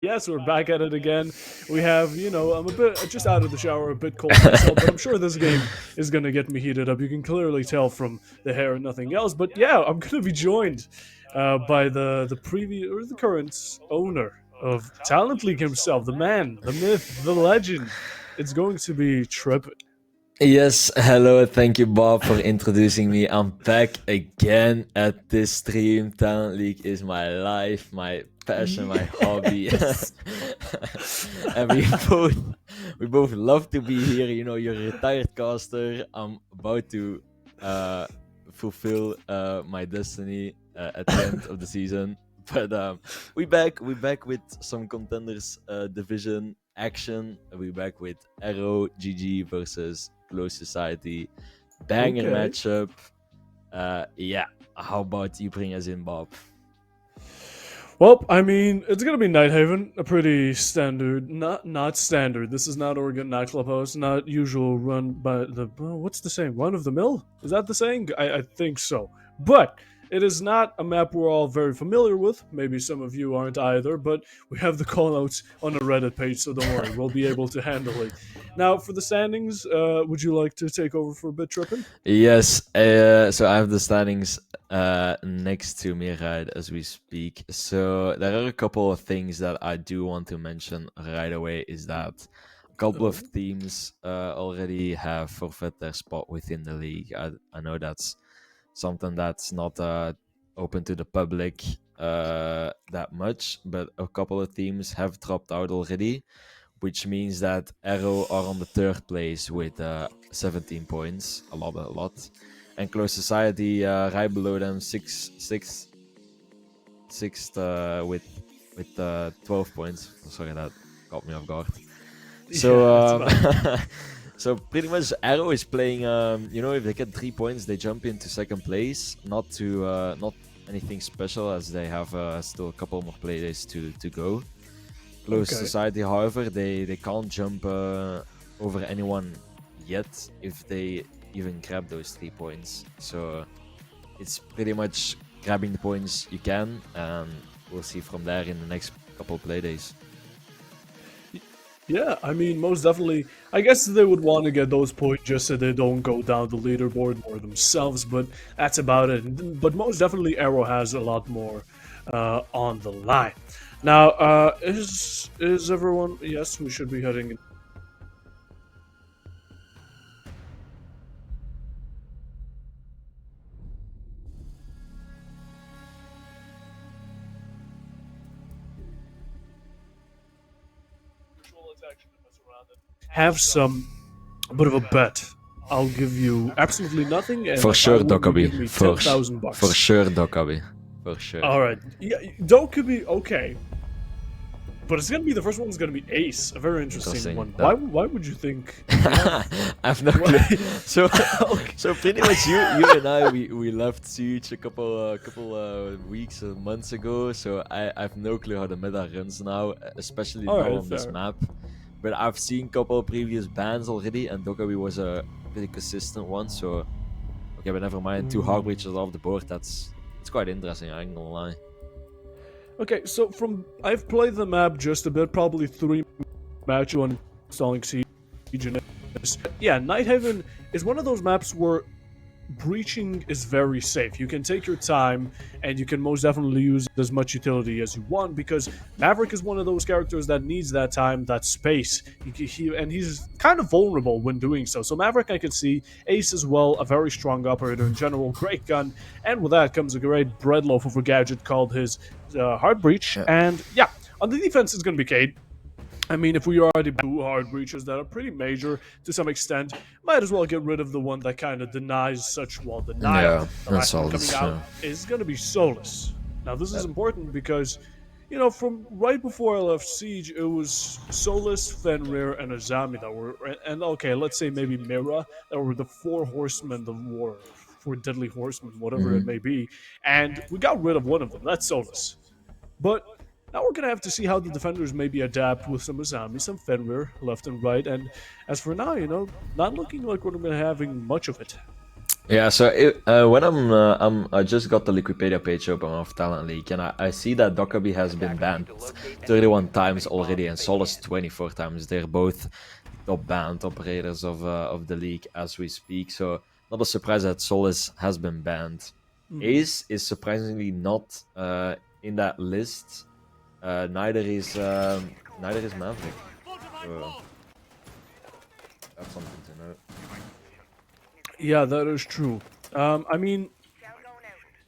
Yes, we're back at it again. We have, I'm a bit just out of the shower, a bit cold myself, but I'm sure this game is going to get me heated up. You can clearly tell from the hair and nothing else. But yeah, I'm going to be joined by the previous or the current owner of Talent League himself, the man, the myth, the legend. It's going to be Trippin. Yes, hello, thank you, Bob, for introducing me. I'm back again at this stream. Talent League is my life, my passion, my hobby. Yes. and we both love to be here. You know, you're a retired caster. I'm about to uh, fulfill my destiny at the end of the season. But we back with some contenders division action. We back with Arrow GG versus Close Society. Banger Okay. matchup. Yeah. How about you bring us in, Bob? Well, I mean, it's gonna be Nighthaven, a pretty standard, not standard. This is not Oregon nightclub host, not usual run by the. What's the saying? Run of the mill? Is that the saying? I think so. But it is not a map we're all very familiar with. Maybe some of you aren't either. But we have the callouts on the Reddit page, so don't worry, we'll be able to handle it. Now, for the standings, would you like to take over for a bit, Trippin? Yes, so I have the standings next to me right as we speak. So there are a couple of things that I do want to mention right away. Is that a couple of Oh, teams already have forfeit their spot within the league. I know that's something that's not open to the public that much, but a couple of teams have dropped out already, which means that Arrow are on the third place with 17 points, a lot. And Close Society right below them, sixth with 12 points. Sorry, that caught me off guard. So yeah, it's fine. so pretty much Arrow is playing. If they get 3 points, they jump into second place. Not anything special as they have still a couple more playdays to go. Close Okay. Society, however, they can't jump over anyone yet if they even grab those 3 points. So it's pretty much grabbing the points you can, and we'll see from there in the next couple of playdays. Yeah, I mean, most definitely. I guess they would want to get those points just so they don't go down the leaderboard more themselves, but that's about it. But most definitely, Arrow has a lot more on the line. Now, is everyone? Yes, we should be heading. Have some a bit of a bet. I'll give you absolutely nothing, and For if I sure, win, you give Dokkaebi. me 10,000 For bucks. sure, Dokkaebi. For sure. All right, yeah, Dokubi, okay. But it's gonna be the first one's gonna be Ace, a very interesting Interesting. one. Why would you think? I have no clue. Why? So, Okay. so pretty much you and I we left Siege a couple weeks or months ago. So I have no clue how the meta runs now, especially All now right, on this fair. map. But I've seen a couple of previous bans already, and Dokkaebi was a pretty consistent one. So okay, but never mind. Two hard Mm. breaches off the board. It's quite interesting. I ain't gonna lie. Okay, so from I've played the map just a bit, probably 3 matches on installing Siege. And yeah, Nighthaven is one of those maps where breaching is very safe. You can take your time and you can most definitely use as much utility as you want because Maverick is one of those characters that needs that time, that space. And he's kind of vulnerable when doing so. So Maverick, I can see. Ace as well, a very strong operator in general, great gun. And with that comes a great bread loaf of a gadget called his Hard Breach. Yeah. And yeah, on the defense, it's going to be Cade. I mean, if we already do hard breaches that are pretty major to some extent, might as well get rid of the one that kind of denies such wall denial. Yeah, The that's last one all. coming out Yeah. is going to be Solus. Now, this Uh, is important because, from right before I left Siege, it was Solus, Fenrir, and Azami that were, and okay, let's say maybe Mira, that were the four horsemen of war, four deadly horsemen, whatever it mhm. may be, and we got rid of one of them. That's Solus. But now we're gonna have to see how the defenders maybe adapt with some Azami, some Fenrir left and right. And as for now, not looking like we're gonna be having much of it. Yeah, so when I just got the Wikipedia page open of Talent League, and I see that Dockerby has been banned 31 times already, and Solus 24 times. They're both top banned operators of the league as we speak. So not a surprise that Solus has been banned. Ace is surprisingly not in that list. Neither is Maverick. So that's something to know. Yeah, that is true. I mean,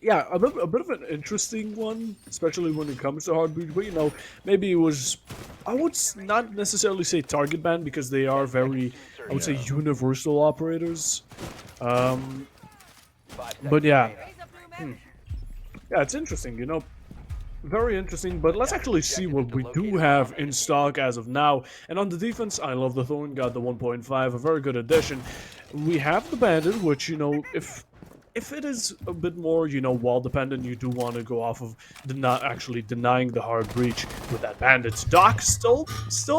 yeah, a bit of an interesting one, especially when it comes to Heartbeat. But you know, maybe it was. I would not necessarily say target ban because they are very, I would say, universal operators. Um, but yeah, yeah, it's interesting. You know, very interesting. But let's actually see what we do have in stock as of now. And on the defense, I love the Thorn. Got the 1.5, a very good addition. We have the Bandit, which you know, if it is a bit more, you know, wall dependent, you do want to go off of not actually denying the hard breach with that bandits. Doc still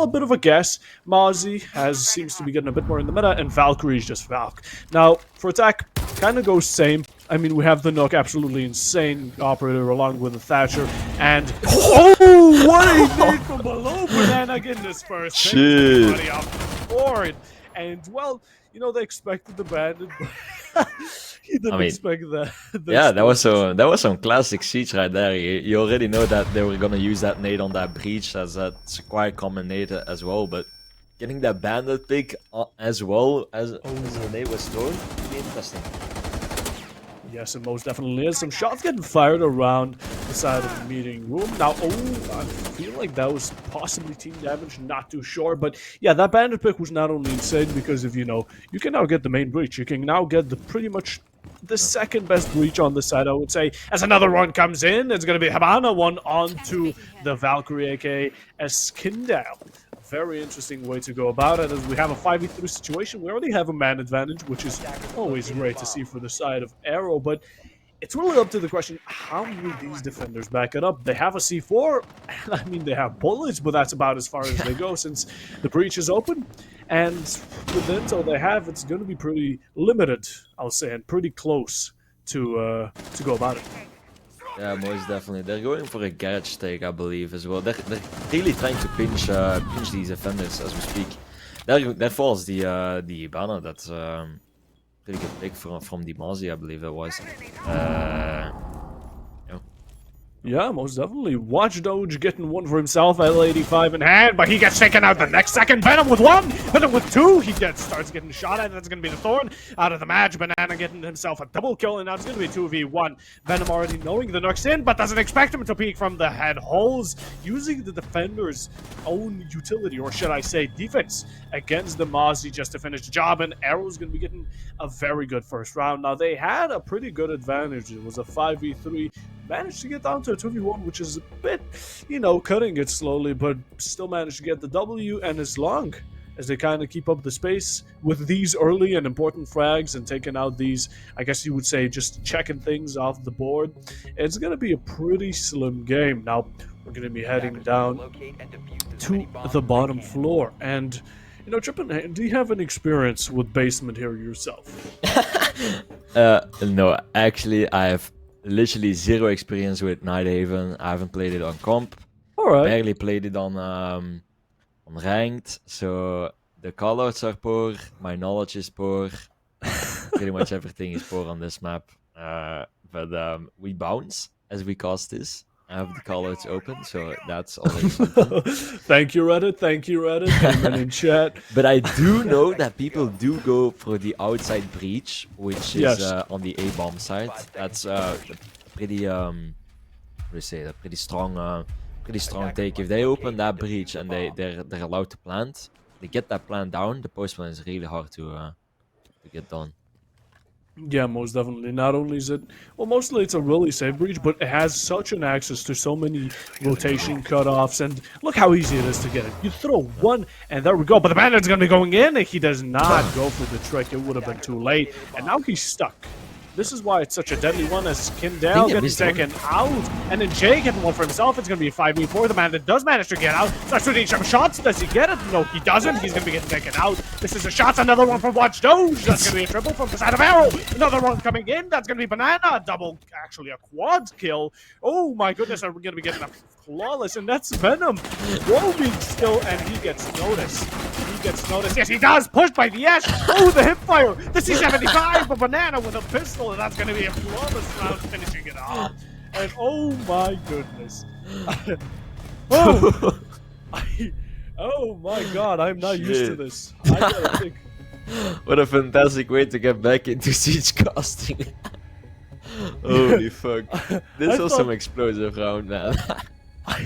a bit of a guess. Mozzie seems to be getting a bit more in the meta, and Valkyrie is just Valk. Now for attack, kind of goes same. I mean, we have the Nook, absolutely insane operator, along with the Thatcher, and oh, what a nade from below! Banana getting this first. Shit. Everybody off the board, and well, you know they expected the bandit, but he didn't expect that. Yeah, that was some classic siege right there. You already know that they were gonna use that nade on that breach, as that's quite common nade as well. But getting that bandit pick as well as the nade was thrown, really interesting. Yes, it most definitely is. Some shots getting fired around the side of the meeting room. Now, I feel like that was possibly team damage, not too sure. But yeah, that bandit pick was not only insane because of, you know, you can now get the main breach. You can now get the pretty much the second best breach on the side, I would say. As another one comes in, it's going to be Habana one onto the Valkyrie, aka Eskindale. Very interesting way to go about it, as we have a 5v3 situation. We already have a man advantage, which is always great to see for the side of Arrow, but it's really up to the question, how will these defenders back it up? They have a C4, and I mean, they have bullets, but that's about as far as they go since the breach is open. And with the intel they have, it's going to be pretty limited, I'll say, and pretty close to go about it. Yeah, most definitely. They're going for a garage take, I believe, as well. They're really trying to pinch these defenders as we speak. There falls the Ibana. That's pretty good pick from the Mozzie, I believe it was. Yeah, most definitely. Watch Doge getting one for himself at 85 in hand, but he gets taken out the next second. Venom with one, Venom with two. He starts getting shot at. That's going to be the Thorn out of the match. Banana getting himself a double kill, and now it's going to be 2v1. Venom already knowing the Nook's in, but doesn't expect him to peek from the head holes, using the defender's own utility, or should I say defense, against the Mozzie just to finish the job, and Arrow's going to be getting a very good first round. Now, they had a pretty good advantage. It was a 5v3. Managed to get down to a 2v1, which is a bit, you know, cutting it slowly, but still managed to get the W, and as long as they kind of keep up the space with these early and important frags and taking out these, I guess you would say, just checking things off the board, it's going to be a pretty slim game. Now, we're going to be heading down to the bottom floor, and, you know, Trippin, do you have any experience with basement here yourself? No, actually, I have literally zero experience with Nighthaven. I haven't played it on comp. Alright. Barely played it on ranked. So the callouts are poor. My knowledge is poor. Pretty much everything is poor on this map. But we bounce as we cast this. I have the callouts open, so that's already something. Thank you, Reddit. Thank you, Reddit. Comment in chat. But I do know that people do go for the outside breach, which is on the A-bomb side. That's pretty pretty strong take. If they open that breach and they're allowed to plant, they get that plant down. The postman is really hard to get done. Yeah, most definitely. Not only is it, well, mostly it's a really safe breach, but it has such an access to so many rotation cutoffs, and look how easy it is to get it. You throw one, and there we go, but the bandit's going to be going in, and he does not go for the trick. It would have been too late, and now he's stuck. This is why it's such a deadly one, as I Kindale think they getting missed one. taken out, and then Jay getting one for himself. It's going to be a 5v4. The man that does manage to get out starts shooting some shots. Does he get it? No, he doesn't. He's going to be getting taken out. This is a shot. Another one from Watch Doge. That's going to be a triple from the side of Arrow. Another one coming in. That's going to be Banana. Double, actually a quad kill. Oh my goodness, are we going to be getting a flawless? And that's Venom. Roaming still, and he gets noticed. He gets noticed. Yes, he does. Pushed by the Ash. Oh, the hip fire. The C75, but Banana with a pistol, and that's going to be a flawless round, finishing it off. And oh my goodness. Oh, oh my god, I'm not used to this. I gotta think. What a fantastic way to get back into siege casting. Holy fuck. This was some explosive round, man.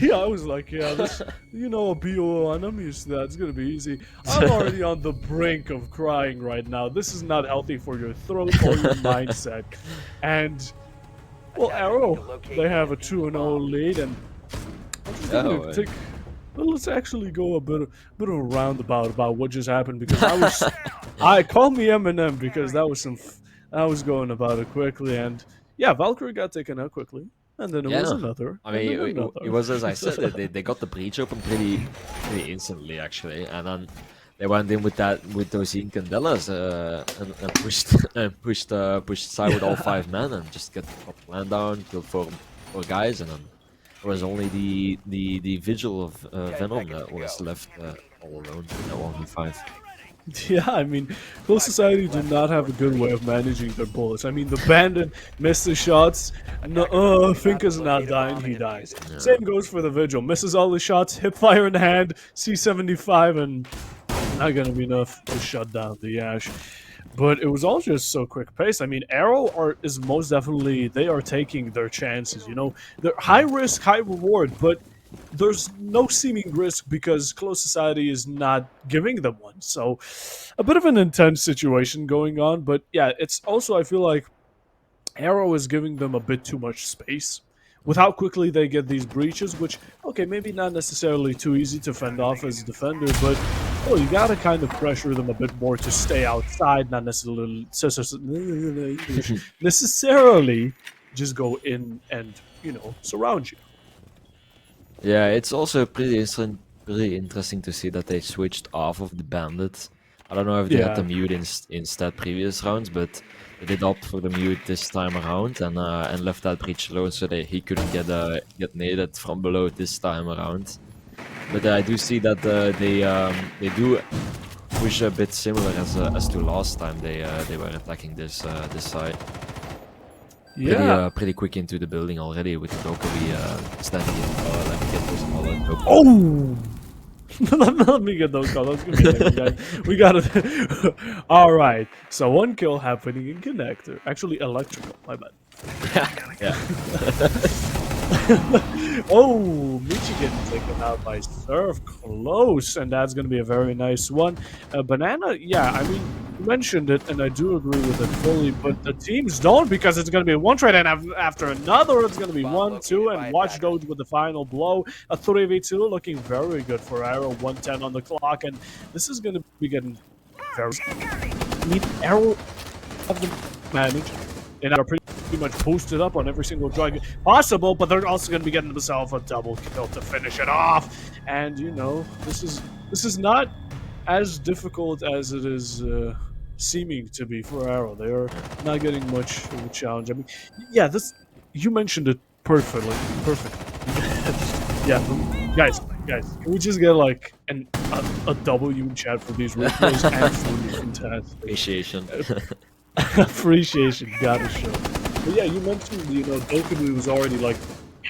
Yeah, I was like, yeah, this, you know, a BO1, I'm used to that. It's gonna be easy. I'm already on the brink of crying right now. This is not healthy for your throat or your mindset. And, well, Arrow, they have a 2-0 lead, and I'm just gonna take. Well, let's actually go a bit of a roundabout about what just happened, because I call me Eminem, because that was I was going about it quickly, and yeah, Valkyrie got taken out quickly. And then it was another. I mean, it was, as I said, they got the breach open pretty instantly, actually, and then they went in with those Candelas and pushed side with all 5 men and just got the land down, killed 4 guys, and then there was only the vigil of Venom that was left all alone in that 1v5. Yeah, I mean, Close Society do not have a good way of managing their bullets. I mean, the Bandit missed the shots. No, Finka's not dying, he dies. Yeah. Same goes for the Vigil. Misses all the shots, hip fire in the hand, C75, and not gonna be enough to shut down the Ash. But it was all just so quick paced. I mean, Arrow is most definitely, they are taking their chances, you know? They're high risk, high reward, but there's no seeming risk because Close Society is not giving them one. So a bit of an intense situation going on, but yeah, it's also, I feel like Arrow is giving them a bit too much space with how quickly they get these breaches, which, okay, maybe not necessarily too easy to fend off as a defender, but oh, you gotta kind of pressure them a bit more to stay outside, not necessarily just go in and, you know, surround you. Yeah, it's also pretty interesting to see that they switched off of the Bandit. I don't know if they had the mute instead previous rounds, but they did opt for the mute this time around and left that breach alone so that he couldn't get naded from below this time around. But I do see that they do push a bit similar as to last time they were attacking this side. Yeah, pretty quick into the building already with Dokkaebi standing in the wall. Let me get those colors. Oh! Let me get those colors. We got it. All right. So 1 kill happening in Connector. Actually, electrical. My bad. Yeah. Oh, Michi getting taken out by Surf. Close, and that's going to be a very nice one. Banana, yeah, I mean, you mentioned it, and I do agree with it fully, but the teams don't, because it's going to be one trade, and after another, it's going to be 1, 2, and Watch Doge with the final blow. A 3v2 looking very good for Arrow, 110 on the clock, and this is going to be getting very... I mean, Arrow have to manage, and are pretty much boosted up on every single drug possible, but they're also going to be getting themselves a double kill to finish it off. And you know, this is not as difficult as it is seeming to be for Arrow. They are not getting much of a challenge. I mean, yeah, you mentioned it perfectly. Yeah, guys, can we just get like a W in chat for these replays? Absolutely fantastic. Appreciation. Appreciation, gotta show. But yeah, you mentioned, you know, Dokkaebi was already like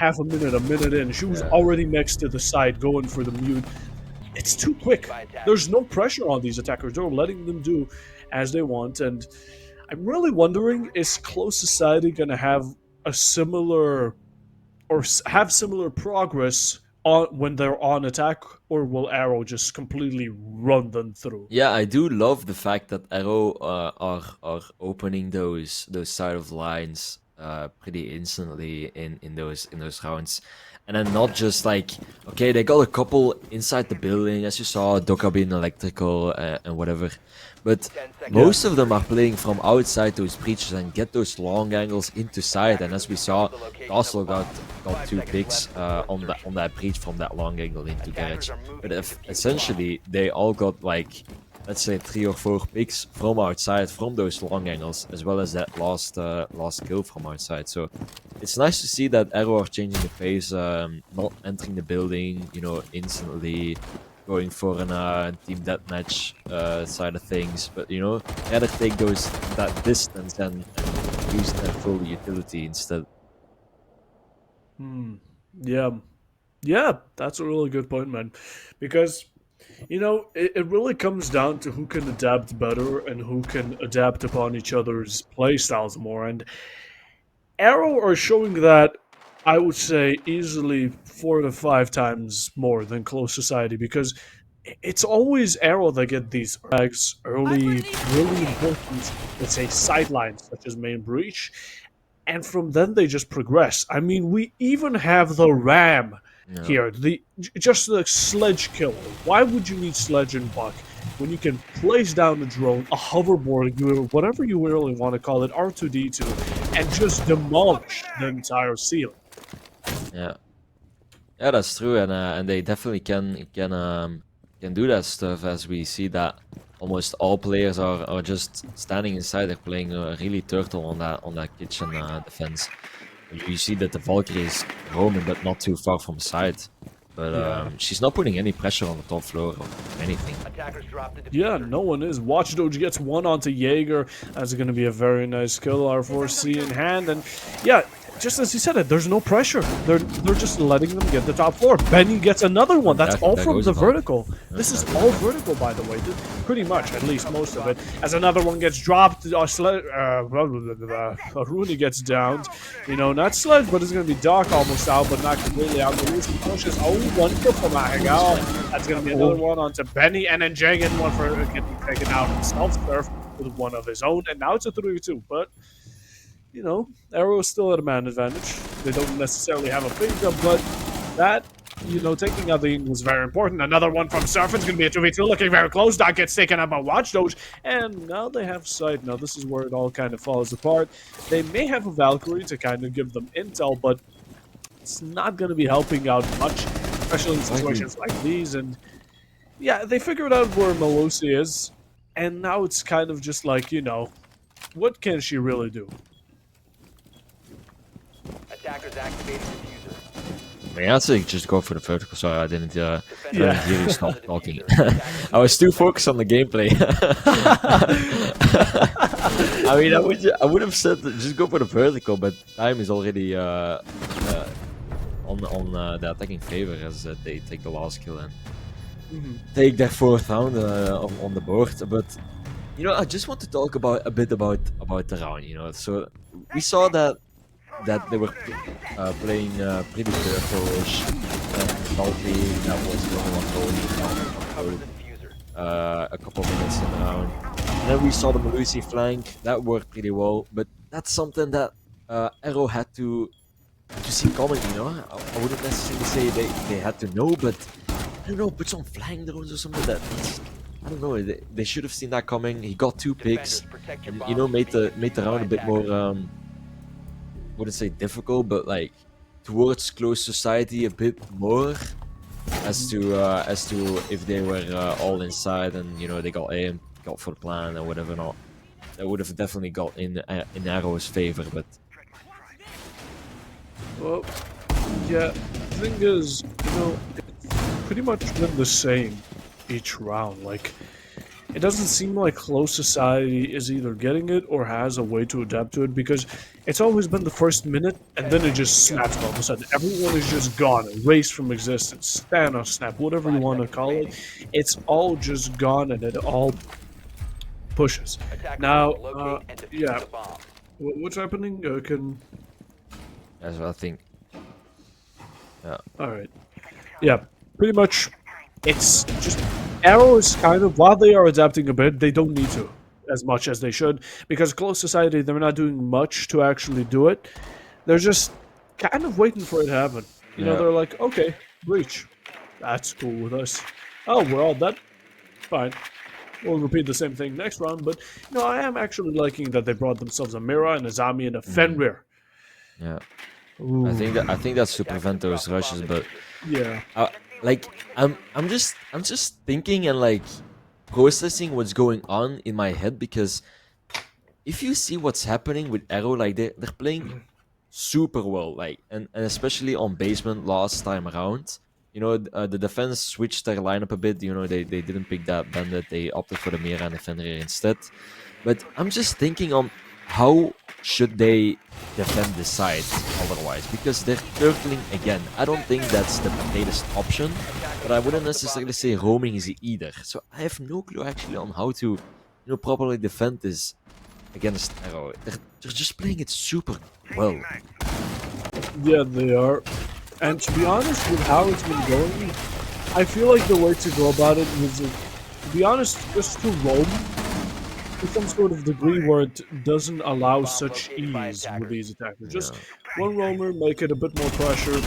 a minute in. She was already next to the side going for the mute. It's too quick. There's no pressure on these attackers. They're letting them do as they want. And I'm really wondering, is Close Society going to have a similar progress when they're on attack, or will Arrow just completely run them through? Yeah, I do love the fact that Arrow are opening those side of lines pretty instantly in those rounds, and then not just like, okay, they got a couple inside the building, as you saw, Doka being electrical and whatever, but most of them are playing from outside those breaches and get those long angles into side. And as we saw, Castle got 2 picks on that breach from that long angle into garage. But essentially, they all got like, let's say 3 or 4 picks from outside from those long angles, as well as that last kill from outside. So it's nice to see that Arrow are changing the pace, not entering the building, you know, instantly going for an team deathmatch side of things, but you know, rather take that distance and use that full utility instead. Yeah. Yeah, that's a really good point, man. Because, you know, it really comes down to who can adapt better and who can adapt upon each other's play styles more. And Arrow are showing that, I would say, easily 4 to 5 times more than Close Society, because it's always Arrow that get these frags early, really important, let's say, sidelines, such as Main Breach, and from then they just progress. I mean, we even have the Ram here, just the Sledge Killer. Why would you need Sledge and Buck when you can place down a drone, a hoverboard, whatever you really want to call it, R2D2, and just demolish the entire ceiling? Yeah, yeah, that's true, and they definitely can do that stuff, as we see that almost all players are just standing inside. They're playing really turtle on that kitchen defense. You see that the Valkyrie is roaming, but not too far from side. But she's not putting any pressure on the top floor or anything. Yeah, no one is. Watchdog gets one onto Jaeger. That's going to be a very nice kill. R4C in hand, and yeah, just as you said it, there's no pressure. They're just letting them get the top floor. Benny gets another one. That's all from the vertical. This is all vertical, by the way. Pretty much, at least most of it. As another one gets dropped, Rooney gets downed. You know, not Sledge, but it's going to be Doc almost out, but not completely out. Lucy pushes. Oh, one kill from Ahigal. That's going to be another one onto Benny, and then Jay getting one for getting taken out himself. Surf with one of his own, and now it's a 3-2. But you know, Arrow is still at a man advantage. They don't necessarily have a finger, but that, you know, taking out the angle was very important. Another one from Surf. It's going to be a 2v2, looking very close. Doc gets taken out by Watchdog, and now they have sight. Now this is where it all kind of falls apart. They may have a Valkyrie to kind of give them intel, but it's not going to be helping out much, especially in situations like these. And yeah, they figured out where Melusi is, and now it's kind of just like, you know, what can she really do? Attackers activating diffuser. I mean, I'd say just go for the vertical. Sorry, I didn't really stop talking. I was too focused on the gameplay. I mean, I would have said just go for the vertical, but time is already on the attacking favor, as they take the last kill and take their 4th round on the board. But you know, I just want to talk a bit about the round. You know, so we saw that they were playing pretty turtle-ish. Valkyrie, that was the only one going a couple of minutes in the round. And then we saw the Melusi flank, that worked pretty well, but that's something that Arrow had to see coming, you know? I wouldn't necessarily say they had to know, but I don't know, put some flank drones or something I don't know, they should have seen that coming. He got 2 picks, and you know, made the round a bit more wouldn't say difficult, but like towards Close Society a bit more, as to if they were all inside and you know they got aim, got for the plan or whatever. Not that would have definitely got in Arrow's favor, but well, yeah. The thing is, you know, it's pretty much been the same each round. Like, it doesn't seem like Close Society is either getting it or has a way to adapt to it, because it's always been the first minute and then it just snaps all of a sudden. Everyone is just gone, erased from existence, Thanos snap, whatever you want to call it. It's all just gone and it all pushes. Now, yeah, what's happening? that's what I think. Yeah. Alright. Yeah, pretty much it's just Arrow is kind of, while they are adapting a bit, they don't need to as much as they should, because Close Society, they're not doing much to actually do it. They're just kind of waiting for it to happen. You know, Yeah. they're like, okay, breach. That's cool with us. Oh, we're all dead. Fine. We'll repeat the same thing next round, but I am actually liking that they brought themselves a Mira and a Zami and a Fenrir. Yeah. Ooh. I think that's to prevent those rushes, but Yeah. like I'm just thinking and like processing what's going on in my head, because if you see what's happening with Arrow, like they're playing super well, like and especially on basement last time around. The defense switched their lineup a bit. They didn't pick that bandit. They opted for the Mira and the Fenrir instead. But I'm just thinking on how should they defend this side otherwise, because they're turtling again. I don't think that's the greatest option, but I wouldn't necessarily say roaming is either. So I have no clue actually on how to properly defend this against Arrow. They're just playing it super well. Yeah, they are. And to be honest, with how it's been going, I feel like the way to go about it was, to be honest, just to roam to some sort of degree where it doesn't allow such ease with these attackers. Just one roamer, make it a bit more pressure,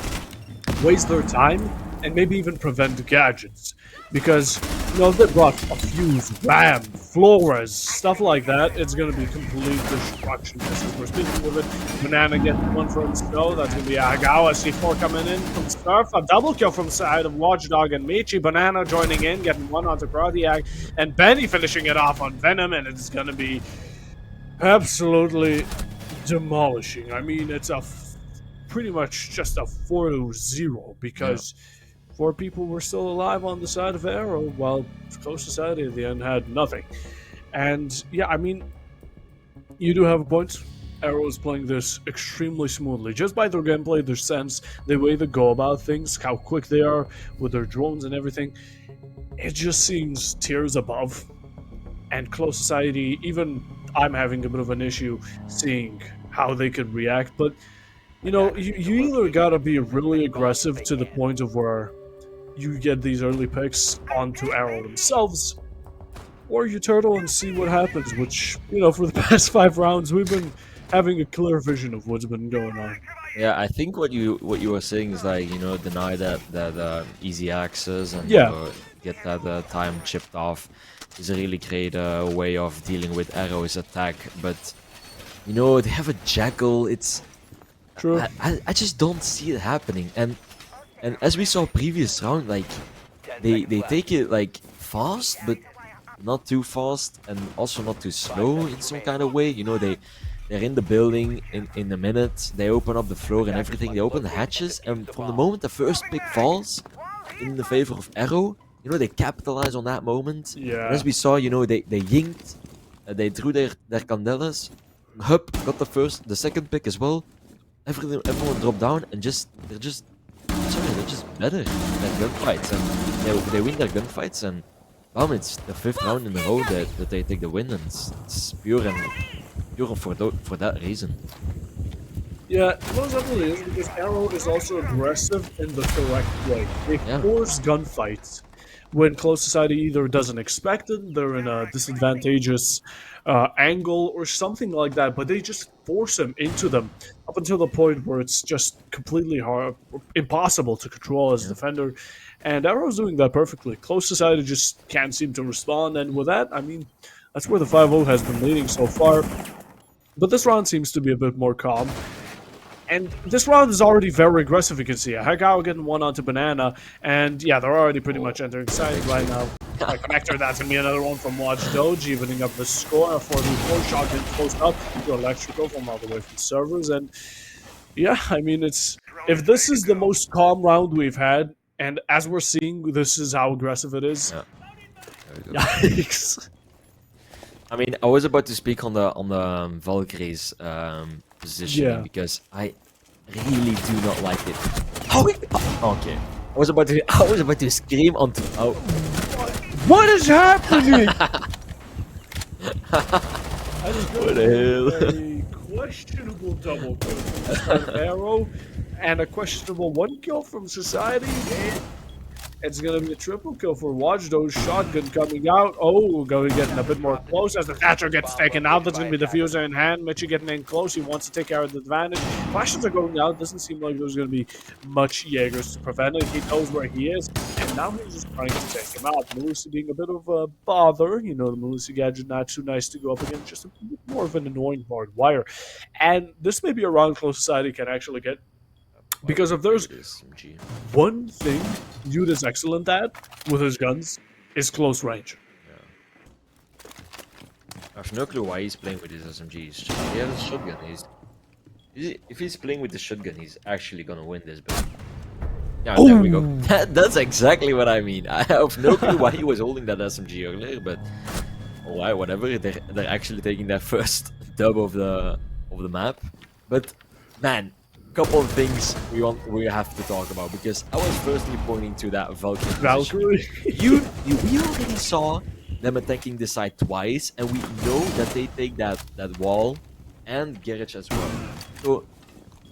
waste their time, and maybe even prevent gadgets. Because, if they brought a fuse, ram, Flores, stuff like that, it's going to be complete destruction. This is we're speaking of it. Banana getting one from Snow, that's going to be Agawa C4 coming in from Surf. A double kill from side of Watchdog and Michi. Banana joining in, getting one onto Grodiak, and Benny finishing it off on Venom, and it's going to be absolutely demolishing. I mean, it's pretty much just a 4-0 because 4 people were still alive on the side of Arrow, while Close Society at the end had nothing. And yeah, I mean, you do have a point. Arrow is playing this extremely smoothly, just by their gameplay, their sense, the way they go about things, how quick they are with their drones and everything. It just seems tiers above. And Close Society, even I'm having a bit of an issue seeing how they could react, but you either gotta be really aggressive to the point of where you get these early picks onto Arrow themselves, or you turtle and see what happens, which, for the past 5 rounds, we've been having a clear vision of what's been going on. Yeah, I think what you were saying is like, deny that easy access and get that time chipped off is a really great way of dealing with Arrow's attack. But, they have a Jackal, it's... True. I just don't see it happening. And as we saw previous round, like, they take it, like, fast, but not too fast, and also not too slow in some kind of way. They're in the building in a minute, they open up the floor and everything, they open the hatches, and from the moment the first pick falls in the favor of Arrow, they capitalize on that moment. Yeah. And as we saw, they yinked, they drew their Candelas, Hub got the second pick as well. Everyone dropped down and they're just better at gunfights, and they win their gunfights, and it's the 5th round in a row that they take the win, and it's pure for that reason. Yeah, most definitely is, because Arrow is also aggressive in the correct way. They force gunfights when Close Society either doesn't expect it, they're in a disadvantageous angle or something like that, but they just force them into them up until the point where it's just completely impossible to control as a defender. And Arrow's doing that perfectly. Close Society just can't seem to respond, and with that, I mean, that's where the 5-0 has been leading so far. But this round seems to be a bit more calm. And this round is already very aggressive, you can see. Hagawa getting one onto Banana, and yeah, they're already pretty much entering side right now. A connector, that's going to be another one from Watch Doge, evening up the score. A 4v4 shot getting close up to Electrical from all the way from servers. And yeah, I mean, if this is the most calm round we've had, and as we're seeing, this is how aggressive it is. Yeah. Yikes. I mean, I was about to speak on the Valkyrie's positioning, because I really do not like it. Okay. I was about to scream onto. Oh. What is happening? What the hell? A questionable double kill from Arrow, and a questionable 1 kill from Society. It's gonna be a triple kill for Watchdog. Shotgun coming out. Oh, going getting a bit more close as the Thatcher gets taken out. That's gonna be the Fuser in hand. Mitchie getting in close. He wants to take care of the advantage. Flashes are going out. Doesn't seem like there's gonna be much Jaegers to prevent it. He knows where he is, and now he's just trying to take him out. Melissa being a bit of a bother. You know, the Melissa gadget not too nice to go up against. Just a bit more of an annoying hard wire. And this may be a round close society can actually get. Because if there's SMG. one thing Dude is excellent at with his guns is close range. I have no clue why he's playing with his SMGs. He has a shotgun. If he's playing with the shotgun, he's actually gonna win this battle. Yeah, there we go. That's exactly what I mean. I have no clue why he was holding that SMG earlier, but why? Whatever. They're actually taking their first dub of the map. But man, couple of things we have to talk about, because I was firstly pointing to that Valkyrie. We already saw them attacking the side twice, and we know that they take that wall and garage as well. So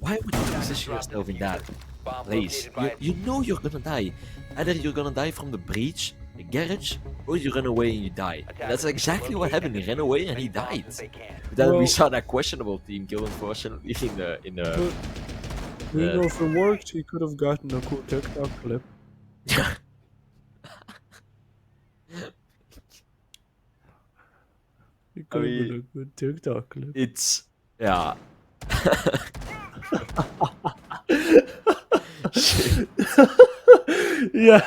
why would you position yourself in that place? You know you're gonna die. Either you're gonna die from the breach, the garage, or you run away and you die. And that's exactly what happened. He ran away and he died. But then we saw that questionable team kill, unfortunately, in the. You know, if it worked, he could have gotten a cool TikTok clip. He could have been a good TikTok clip. It's yeah. Yeah.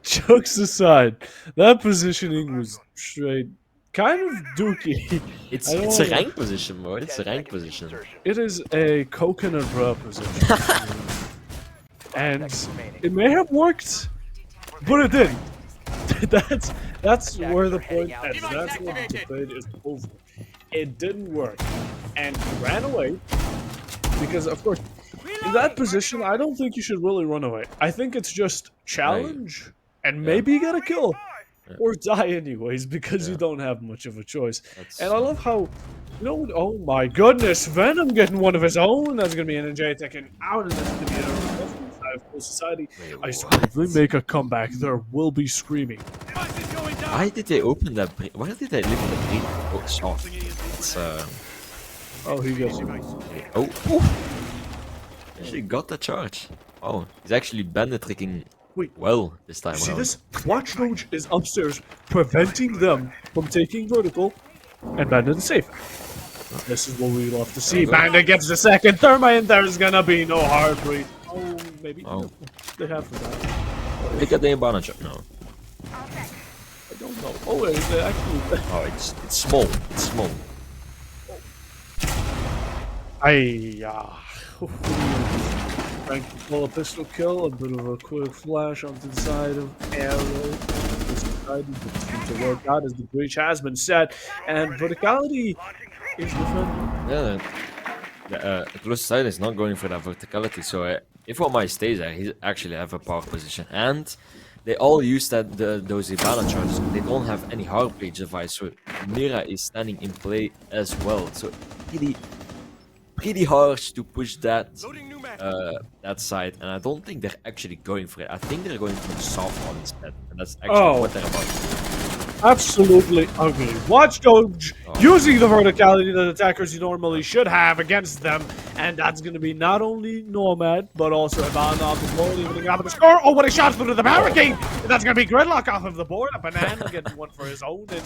Jokes aside, that positioning was straight, kind of dookie. It's a rank position, bro. It's a rank position. It is a coconut bra position. And it may have worked, but it didn't. That's where the point ends. That's where the debate is over. It didn't work. And he ran away because, of course, in that position, I don't think you should really run away. I think it's just challenge and maybe get a kill. Or die anyways, because you don't have much of a choice. And I love how, you know, oh my goodness, Venom getting one of his own. That's going to be an NJ taken out, and that's going to be another full society. I swear, if they make a comeback, there will be screaming. Why did they open that breach? Why did they leave the breach? Oh, soft. It's, Oh, he gets oh. Actually got the charge. Oh, he's actually bandit tricking well this time See around. this? Watchdog is upstairs, preventing them from taking vertical, and Bandit is safe. This is what we love to see. Bandit gets the second thermite, and there's gonna be no heartbreak. Oh, maybe. Oh. No, they have for that. They got the inbound shot. No. I don't know. Oh, it's actually. Oh, it's small. It's small. Trying to pull a pistol kill, a bit of a quick flash onto the side of Arrow. This decided to work out as the breach has been set, and verticality is defended. Yeah, close side is not going for that verticality, so if Omai stays there, he actually have a power position. And they all use those Ivana charges. They don't have any heartbreak device, so Mira is standing in play as well. So pretty harsh to push that side, and I don't think they're actually going for it. I think they're going for the soft one instead, and that's actually what they're about. Absolutely ugly. Watchdog using the verticality that attackers normally should have against them, and that's going to be not only Nomad, but also Ivan off the board, evening out of the score. Oh, what a shot through the barricade! That's going to be Gridlock off of the board. A Banana getting one for his own, and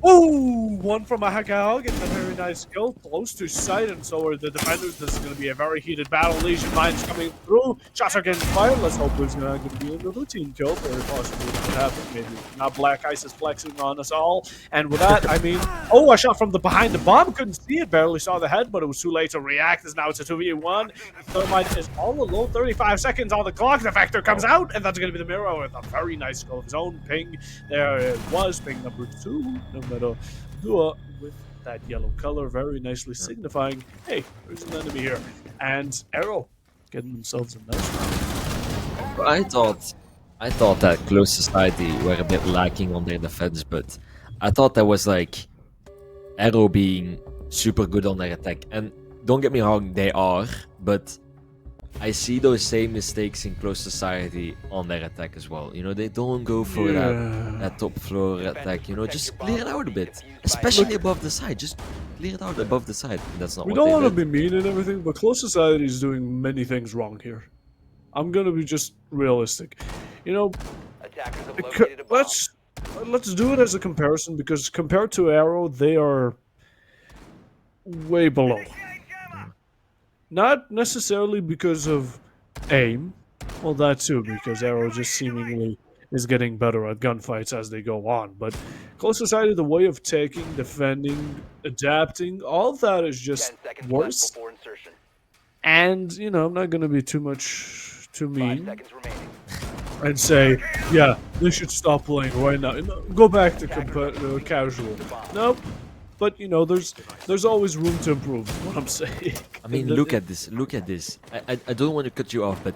oh, one from a Hakao, getting a very nice kill, close to sight, and so are the defenders. This is going to be a very heated battle. Legion Mines coming through. Shots are getting fired. Let's hope there's going to be another team kill. Very possibly could happen. Maybe not. Black Ice is flexing on us all. And with that, I mean, oh, a shot from the behind the bomb. Couldn't see it. Barely saw the head, but it was too late to react. As now it's a 2v1. Thermite is all alone. 35 seconds on the clock. The Vector comes out, and that's going to be the Mirror with a very nice goal of his own. Ping. There it was. Ping number 2. Dua with that yellow color, very nicely signifying, hey, there's an enemy here. And Arrow getting themselves a nice round. I thought that Close Society were a bit lacking on their defense, but I thought that was like Arrow being super good on their attack. And don't get me wrong, they are, but I see those same mistakes in Close Society on their attack as well. You know, they don't go for that top floor attack. You know, just clear it out a bit, especially above the side. Just clear it out above the side. That's not We what don't they want to did. be mean and everything, but Close Society is doing many things wrong here. I'm gonna be just realistic. You know, Attackers have located a bomb. let's do it as a comparison because compared to Arrow, they are way below. Not necessarily because of aim, well that too, because Arrow just seemingly is getting better at gunfights as they go on. But Close Society, the way of taking, defending, adapting, all of that is just 10 seconds left worse. before insertion. And you know, I'm not gonna be too 5 mean seconds remaining. and say, yeah, they should stop playing right now. No, go back to casual. Nope. But you know, there's always room to improve. Is what I'm saying. I mean, look at this. Look at this. I don't want to cut you off, but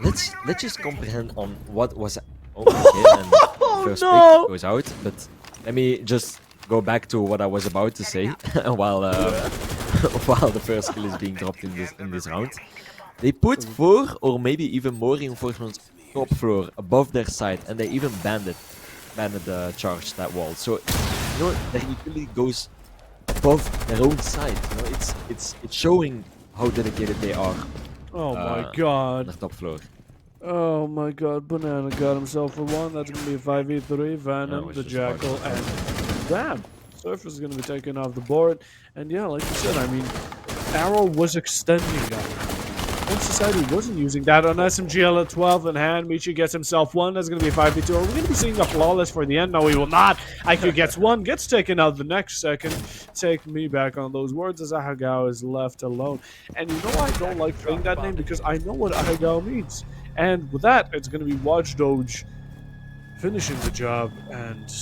let's just comprehend on what was. Oh, okay, and first no! pick goes out. But let me just go back to what I was about to say while while the first kill is being dropped in this round. They put 4 or maybe even more reinforcements top floor above their side, and they even banded charge that wall. So you know that utility goes above their own side. You know, it's showing how dedicated they are Oh my on god. the top floor. Oh my god. Banana got himself for one. That's gonna be a 5v3. Venom, was the just about Jackal, and damn. Surf is gonna be taken off the board. And yeah, like you said, I mean, Arrow was extending that. Close Society wasn't using that on SMGL at 12 in hand. Michi gets himself one. That's going to be a 5v2. Are we going to be seeing a flawless for the end? No, we will not. IQ gets one, gets taken out the next second. Take me back on those words as Ahagao is left alone. And you know I don't like saying that name because I know what Ahagao means. And with that, it's going to be Watch Doge finishing the job. And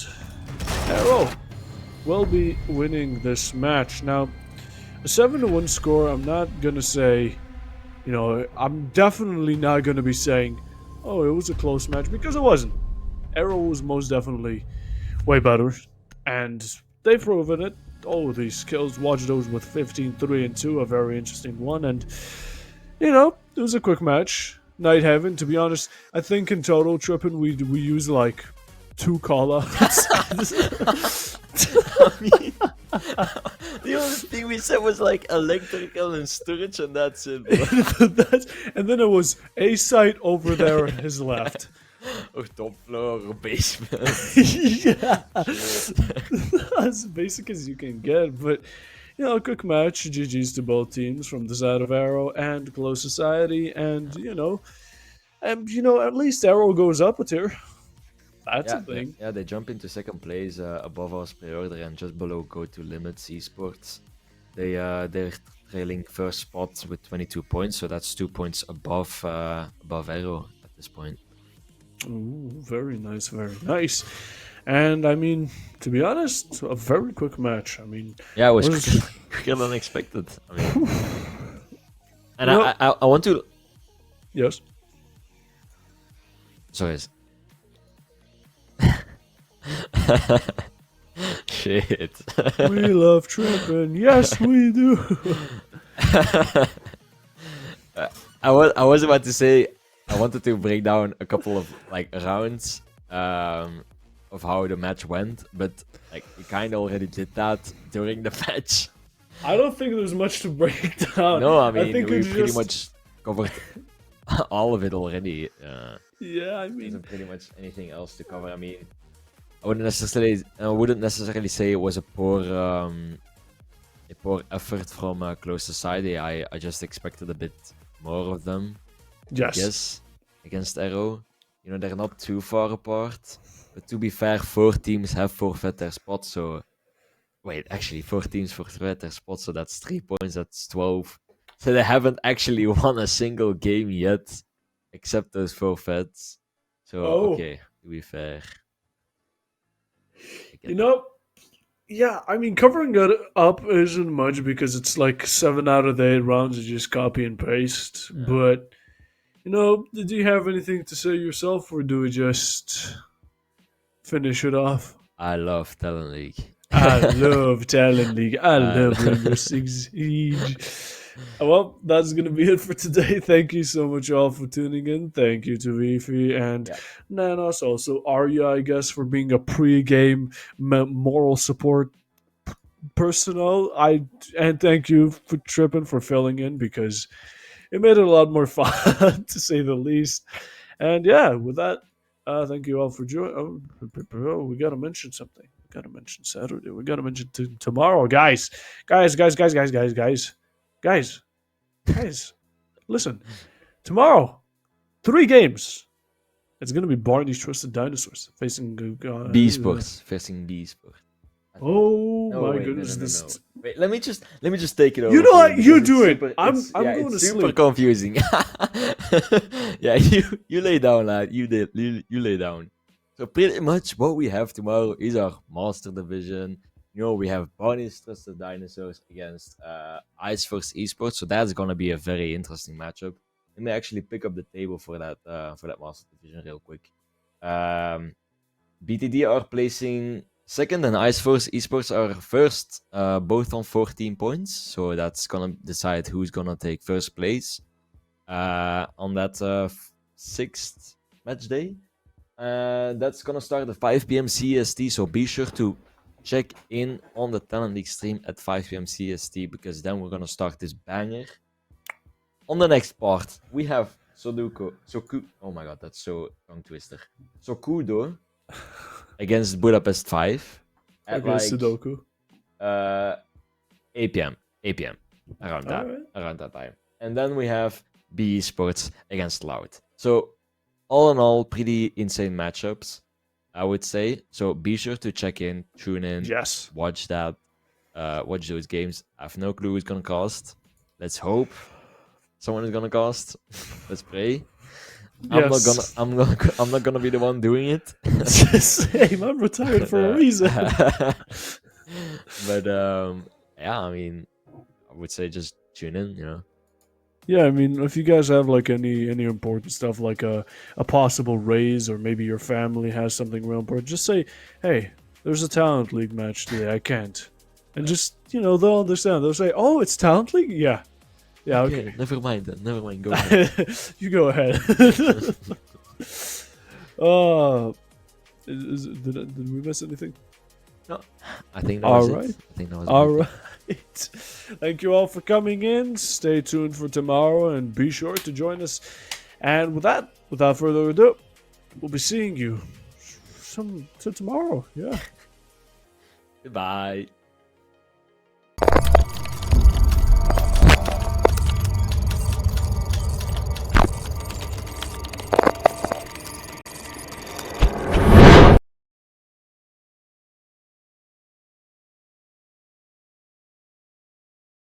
Arrow will be winning this match. Now, a 7-1 score, I'm not going to say... You know, I'm definitely not going to be saying, oh, it was a close match, because it wasn't. Arrow was most definitely way better, and they've proven it. All of these kills, Watch those with 15, 3, and 2, a very interesting one, and, you know, it was a quick match. Night Heaven, to be honest, I think in total, Trippin, we used like 2 call-outs. I mean, the only thing we said was like electrical and storage, and that's it. And then it was a site over there on his left. Or top floor or basement. Yeah, as basic as you can get. But you know, a quick match. GG's to both teams from the side of Arrow and Close Society, and you know, at least Arrow goes up a tier. That's a thing. Yeah, they jump into second place above us pre-order and just below Go to Limits Esports. They're trailing first spot with 22 points, so that's 2 points above Arrow at this point. Ooh, very nice, very nice. And I mean, to be honest, a very quick match. I mean, yeah, it was quicker than expected. I mean, and well, I want to. Yes. Sorry. Shit. We love tripping. Yes, we do. I was about to say I wanted to break down a couple of like rounds of how the match went, but like we kind of already did that during the match. I don't think there's much to break down. No, I mean think we it's pretty much covered all of it already. Yeah, I mean, Isn't pretty much anything else to cover. I mean, I wouldn't necessarily say it was a poor effort from Close Society. I just expected a bit more of them. yes. Yes, against Arrow. You know, they're not too far apart. But to be fair, 4 teams have forfeit their spot. So, wait, actually, 4 teams forfeit their spot. So that's 3 points. That's 12. So they haven't actually won a single game yet, except those forfeits. So, okay, to be fair. You know, yeah, I mean, covering it up isn't much because it's like 7 out of the 8 rounds you just copy and paste. Yeah. But, you know, do you have anything to say yourself, or do we just finish it off? I love Talent League. I love Talent League. I love Rainbow Six Siege. Well, that's gonna be it for today. Thank you so much all for tuning in. Thank you to Vifi and Yeah. Nanos, also Arya, I guess, for being a pre-game moral support personnel. And thank you for Trippin for filling in because it made it a lot more fun to say the least. And yeah, with that, thank you all for joining. Oh, we gotta mention something. We gotta mention Saturday. We gotta mention tomorrow, guys. Guys. Listen, tomorrow, 3 games. It's gonna be Barney's Trusted Dinosaurs facing. B Sports facing B Sports. Oh No, my wait, goodness! no. This. Wait, let me just take it over. You know for what? You because do it's it. super- I'm it's- going it's to super sleep. confusing. Yeah, you lay down, lad. You lay down. So pretty much what we have tomorrow is our Master Division. You know, we have Bonnie's Trusted Dinosaurs against Ice vs Esports. So that's gonna be a very interesting matchup. Let me actually pick up the table for that Master Division real quick. BTD are placing second, and Ice Force Esports are first, both on 14 points. So that's gonna decide who's gonna take first place on that sixth match day. That's gonna start at 5 p.m. CST. So be sure to check in on the Talent League stream at 5 p.m. CST because then we're gonna start this banger. On the next part, we have oh my god, that's so tongue twister. Sokudo against Budapest 5 at Okay, Sudoku. 8 p.m. 8 p.m. Alright. around that time. And then we have BE Sports against Loud. So all in all, pretty insane matchups, I would say. So be sure to check in, tune in, Yes. watch that, watch those games. I have no clue who's gonna cast. Let's hope someone is gonna cast. Let's pray. Yes. I'm not gonna be the one doing it. Same. I'm retired for a reason. But yeah, I mean, I would say just tune in, you know. Yeah, I mean, if you guys have like any important stuff, like a possible raise, or maybe your family has something real important, just say, "Hey, there's a talent league match today. I can't," and just they'll understand. They'll say, "Oh, it's talent league. Yeah, okay. Never mind then. Never mind. Go ahead. You go ahead." Did we miss anything? No, I think that was Alright. it. I think that was All it. right. Thank you all for coming in. Stay tuned for tomorrow and be sure to join us. And with that, without further ado, we'll be seeing you tomorrow. Yeah. Goodbye.